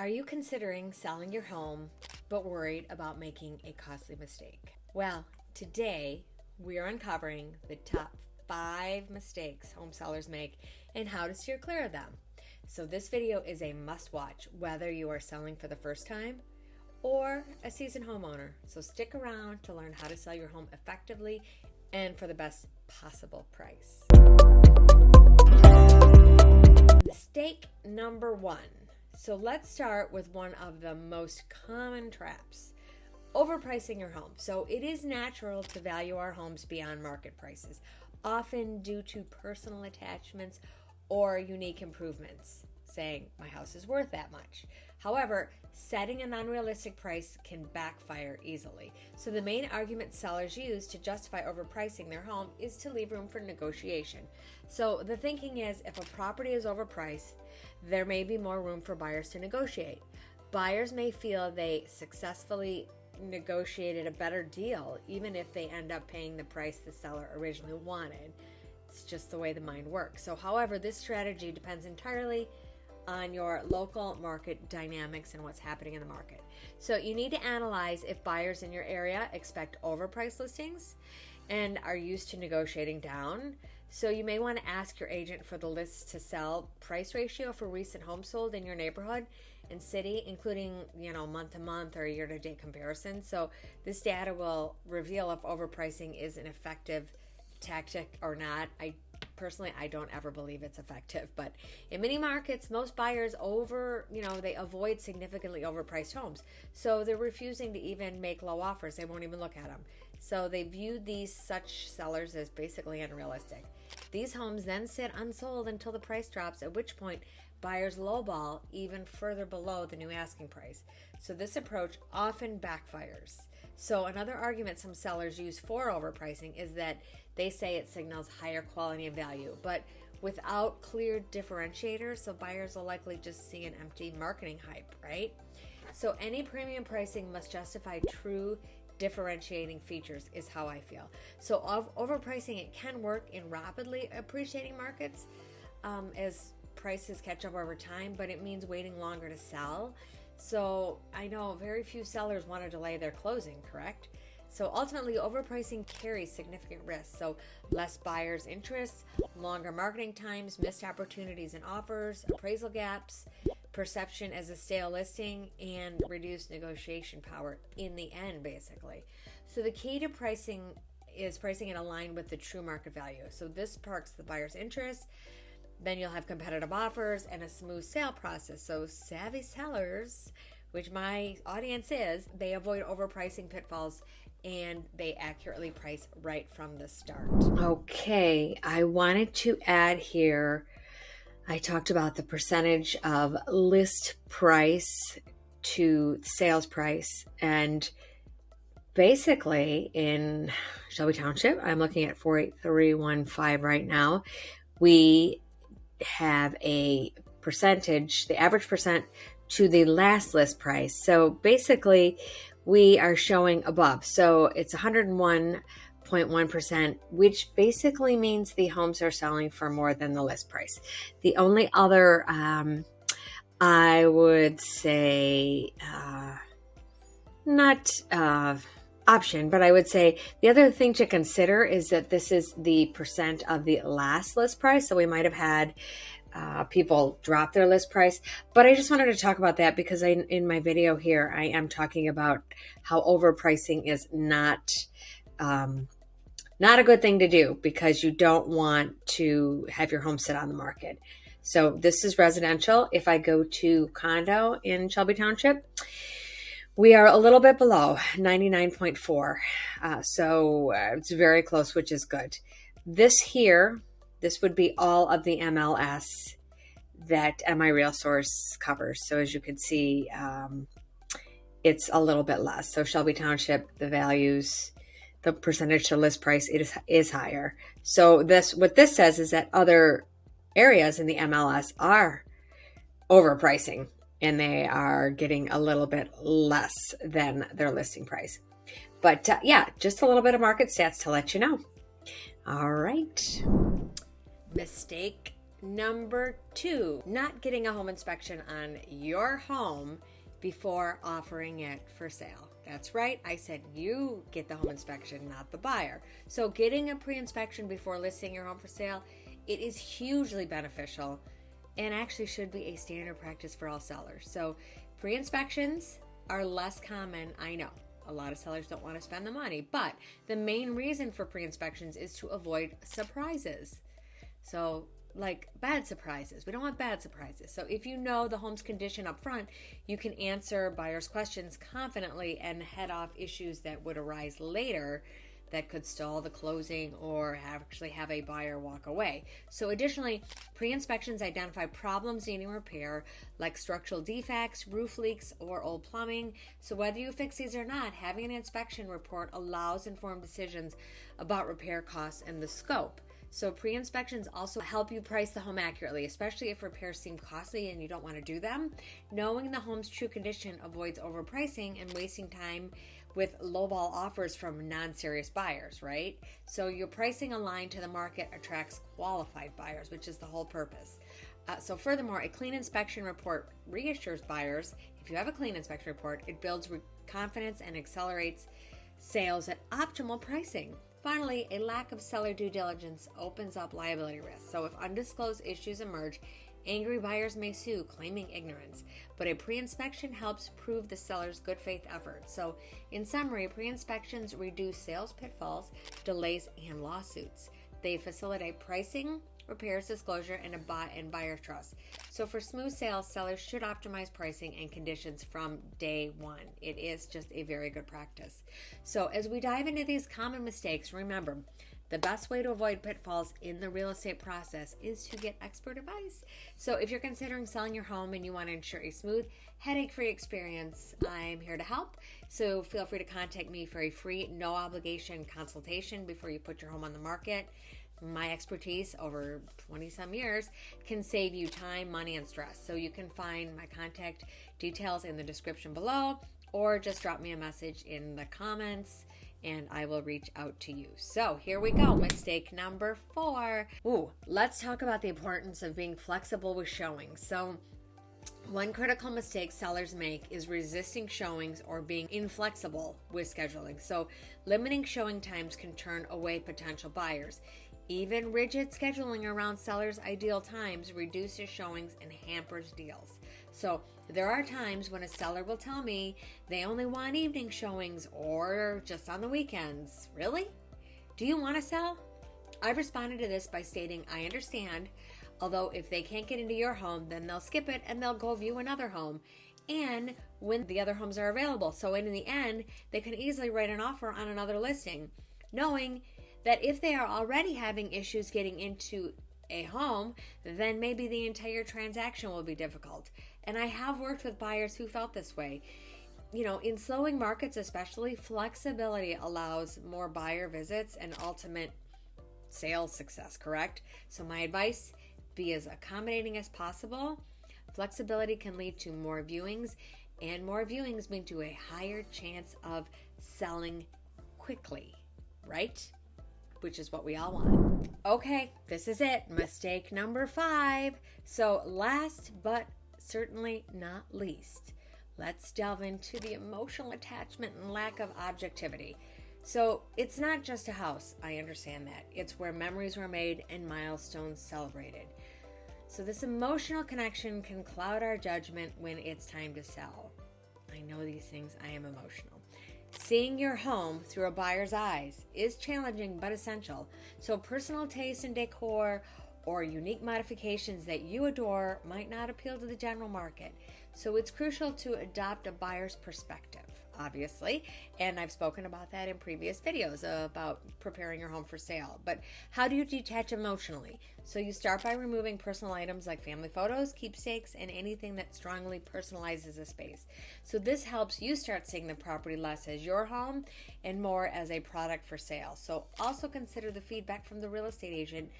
Are you considering selling your home but worried about making a costly mistake? Well, today we are uncovering the top 5 mistakes home sellers make and how to steer clear of them. So this video is a must-watch whether you are selling for the first time or a seasoned homeowner. So stick around to learn how to sell your home effectively and for the best possible price. Mistake number 1. So let's start with one of the most common traps: overpricing your home. So it is natural to value our homes beyond market prices, often due to personal attachments or unique improvements, saying my house is worth that much. However, setting an unrealistic price can backfire easily. So the main argument sellers use to justify overpricing their home is to leave room for negotiation. So the thinking is, if a property is overpriced, there may be more room for buyers to negotiate. Buyers may feel they successfully negotiated a better deal, even if they end up paying the price the seller originally wanted. It's just the way the mind works. So, however, this strategy depends entirely on your local market dynamics and what's happening in the market. So you need to analyze if buyers in your area expect overpriced listings and are used to negotiating down. So you may want to ask your agent for the list to sell price ratio for recent homes sold in your neighborhood and city, including, month to month or year to date comparison. So this data will reveal if overpricing is an effective tactic or not. I don't ever believe it's effective, but in many markets, most buyers they avoid significantly overpriced homes. So they're refusing to even make low offers. They won't even look at them. So they view such sellers as basically unrealistic. These homes then sit unsold until the price drops, at which point buyers lowball even further below the new asking price. So this approach often backfires. So another argument some sellers use for overpricing is that they say it signals higher quality and value, but without clear differentiators, so buyers will likely just see an empty marketing hype, right? So any premium pricing must justify true differentiating features, is how I feel. So overpricing, it can work in rapidly appreciating markets as prices catch up over time, but it means waiting longer to sell. So I know very few sellers want to delay their closing, correct? So ultimately, overpricing carries significant risks. So less buyers' interest, longer marketing times, missed opportunities and offers, appraisal gaps, perception as a stale listing, and reduced negotiation power in the end, basically. So the key to pricing is pricing it aligned with the true market value. So this sparks the buyer's interest. Then you'll have competitive offers and a smooth sale process. So savvy sellers, which my audience is, they avoid overpricing pitfalls and they accurately price right from the start. Okay, I wanted to add here, I talked about the percentage of list price to sales price. And basically in Shelby Township, I'm looking at 48315 right now, we have a percentage, the average percent to the last list price. So basically we are showing above. So it's 101.1%, which basically means the homes are selling for more than the list price. The only other, I would say, option, but I would say the other thing to consider is that this is the percent of the last list price. So we might have had people drop their list price, but I just wanted to talk about that because in my video here, I am talking about how overpricing is not a good thing to do because you don't want to have your home sit on the market. So this is residential. If I go to condo in Shelby Township, we are a little bit below 99.4. So it's very close, which is good. This would be all of the MLS that MI Real Source covers. So as you can see, it's a little bit less. So Shelby Township, the percentage to list price is higher. So what this says is that other areas in the MLS are overpricing and they are getting a little bit less than their listing price. But just a little bit of market stats to let you know. All right. Mistake number 2, not getting a home inspection on your home before offering it for sale. That's right, I said you get the home inspection, not the buyer. So getting a pre-inspection before listing your home for sale, it is hugely beneficial and actually should be a standard practice for all sellers. So pre-inspections are less common, I know. A lot of sellers don't want to spend the money, but the main reason for pre-inspections is to avoid surprises. So like bad surprises. We don't want bad surprises. So if you know the home's condition up front, you can answer buyers' questions confidently and head off issues that would arise later that could stall the closing or actually have a buyer walk away. So additionally, pre-inspections identify problems needing repair like structural defects, roof leaks, or old plumbing. So whether you fix these or not, having an inspection report allows informed decisions about repair costs and the scope. So pre-inspections also help you price the home accurately, especially if repairs seem costly and you don't want to do them. Knowing the home's true condition avoids overpricing and wasting time with lowball offers from non-serious buyers, right? So your pricing aligned to the market attracts qualified buyers, which is the whole purpose. So furthermore, a clean inspection report reassures buyers. If you have a clean inspection report, it builds confidence and accelerates sales at optimal pricing. Finally, a lack of seller due diligence opens up liability risks. So if undisclosed issues emerge, angry buyers may sue, claiming ignorance. But a pre-inspection helps prove the seller's good faith effort. So in summary, pre-inspections reduce sales pitfalls, delays, and lawsuits. They facilitate pricing, repairs, disclosure, and buyer trust. So for smooth sales, sellers should optimize pricing and conditions from day one. It is just a very good practice. So as we dive into these common mistakes, remember, the best way to avoid pitfalls in the real estate process is to get expert advice. So if you're considering selling your home and you want to ensure a smooth, headache-free experience, I'm here to help. So feel free to contact me for a free, no obligation consultation before you put your home on the market. My expertise over 20 some years can save you time, money, and stress. So you can find my contact details in the description below, or just drop me a message in the comments and I will reach out to you. So here we go. Mistake number 4. Let's talk about the importance of being flexible with showings. So one critical mistake sellers make is resisting showings or being inflexible with scheduling. So limiting showing times can turn away potential buyers. Even rigid scheduling around sellers' ideal times reduces showings and hampers deals. So there are times when a seller will tell me they only want evening showings or just on the weekends. Really? Do you want to sell? I've responded to this by stating I understand, although if they can't get into your home, then they'll skip it and they'll go view another home. And when the other homes are available. So in the end, they can easily write an offer on another listing, knowing that if they are already having issues getting into a home, then maybe the entire transaction will be difficult. And I have worked with buyers who felt this way. You know, in slowing markets especially, flexibility allows more buyer visits and ultimate sales success, correct? So my advice, be as accommodating as possible. Flexibility can lead to more viewings, and more viewings mean to a higher chance of selling quickly, right? Which is what we all want. Okay, this is it. Mistake number 5. So last but certainly not least, let's delve into the emotional attachment and lack of objectivity. So it's not just a house, I understand that. It's where memories were made and milestones celebrated. So this emotional connection can cloud our judgment when it's time to sell. I know these things, I am emotional. Seeing your home through a buyer's eyes is challenging but essential. So personal taste in decor or unique modifications that you adore might not appeal to the general market. So it's crucial to adopt a buyer's perspective, obviously. And I've spoken about that in previous videos about preparing your home for sale. But how do you detach emotionally? So you start by removing personal items like family photos, keepsakes, and anything that strongly personalizes a space. So this helps you start seeing the property less as your home and more as a product for sale. So also consider the feedback from the real estate agent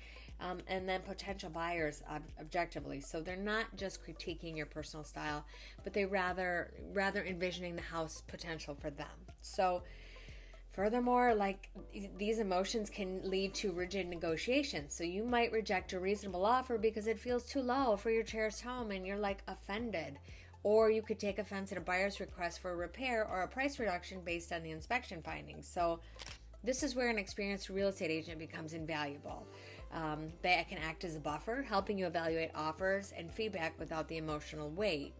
and then potential buyers objectively. So they're not just critiquing your personal style, but they rather envisioning the house potential for them. So Furthermore, these emotions can lead to rigid negotiations. So you might reject a reasonable offer because it feels too low for your cherished home and you're offended. Or you could take offense at a buyer's request for a repair or a price reduction based on the inspection findings. So this is where an experienced real estate agent becomes invaluable. They can act as a buffer, helping you evaluate offers and feedback without the emotional weight.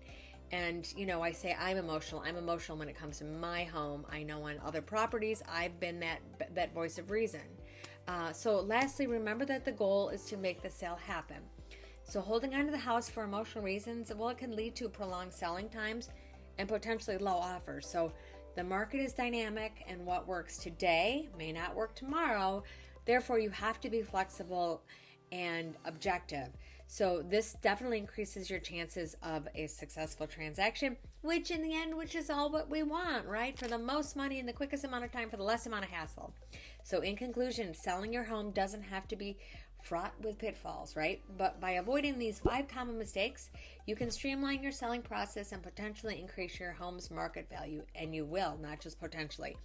And, I say I'm emotional. I'm emotional when it comes to my home. I know on other properties, I've been that voice of reason. So lastly, remember that the goal is to make the sale happen. So holding on to the house for emotional reasons, it can lead to prolonged selling times and potentially low offers. So the market is dynamic, and what works today may not work tomorrow. Therefore, you have to be flexible and objective. So this definitely increases your chances of a successful transaction, which is all what we want, right? For the most money in the quickest amount of time for the less amount of hassle. So in conclusion, selling your home doesn't have to be fraught with pitfalls, right? But by avoiding these 5 common mistakes, you can streamline your selling process and potentially increase your home's market value. And you will, not just potentially.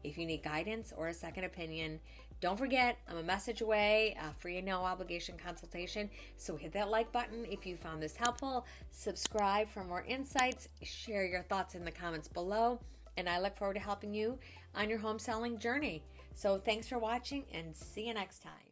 If you need guidance or a second opinion, don't forget, I'm a message away, a free and no obligation consultation. So hit that like button if you found this helpful. Subscribe for more insights. Share your thoughts in the comments below. And I look forward to helping you on your home selling journey. So thanks for watching, and see you next time.